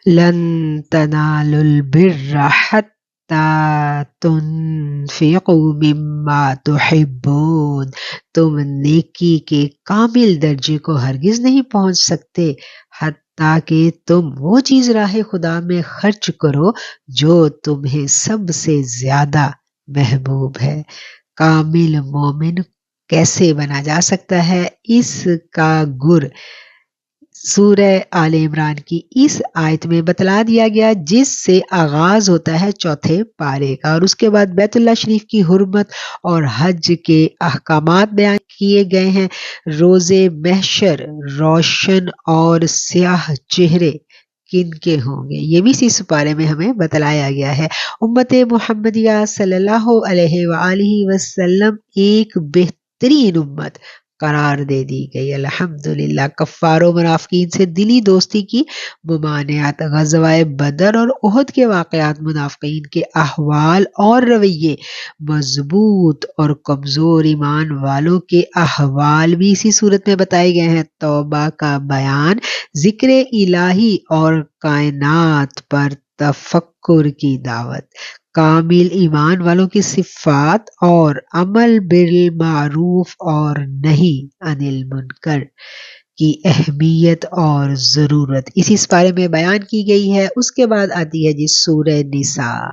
لن تنالوا البر حتى تنفقوا مما تحبون، تم نیکی کے کامل درجے کو ہرگز نہیں پہنچ سکتے حتیٰ کہ تم وہ چیز راہ خدا میں خرچ کرو جو تمہیں سب سے زیادہ محبوب ہے۔ کامل مومن کیسے بنا جا سکتا ہے، اس کا گر سورہ آل عمران کی اس آیت میں بتلا دیا گیا، جس سے آغاز ہوتا ہے چوتھے پارے کا، اور اس کے بعد بیت اللہ شریف کی حرمت اور حج کے احکامات بیان کیے گئے ہیں۔ روز محشر روشن اور سیاہ چہرے کن کے ہوں گے، یہ بھی اسی سپارے میں ہمیں بتلایا گیا ہے۔ امت محمدیہ صلی اللہ علیہ وآلہ وسلم ایک بہترین امت قرار دے دی گئی، الحمدللہ۔ کفار و منافقین سے دلی دوستی کی ممانعت، غزوہ بدر اور احد کے واقعات، منافقین کے احوال اور رویے، مضبوط اور کمزور ایمان والوں کے احوال بھی اسی صورت میں بتائے گئے ہیں، توبہ کا بیان، ذکر الہی اور کائنات پر تفکر کی دعوت، کامل ایمان والوں کی صفات اور عمل بالمعروف اور نہی عن المنکر کی اہمیت اور ضرورت اسی سپارے میں بیان کی گئی ہے۔ اس کے بعد آتی ہے جی سورہ نساء۔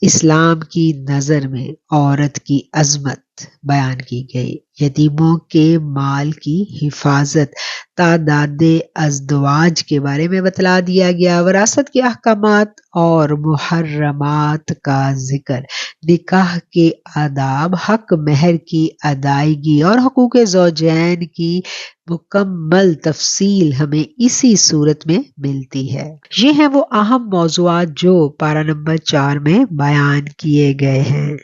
اسلام کی نظر میں عورت کی عظمت بیان کی گئی، یتیموں کے مال کی حفاظت، تعداد ازدواج کے بارے میں بتلا دیا گیا، وراثت کے احکامات اور محرمات کا ذکر، نکاح کے آداب، حق مہر کی ادائیگی اور حقوق زوجین کی مکمل تفصیل ہمیں اسی صورت میں ملتی ہے۔ یہ ہیں وہ اہم موضوعات جو پارہ نمبر 4 میں بیان کیے گئے ہیں۔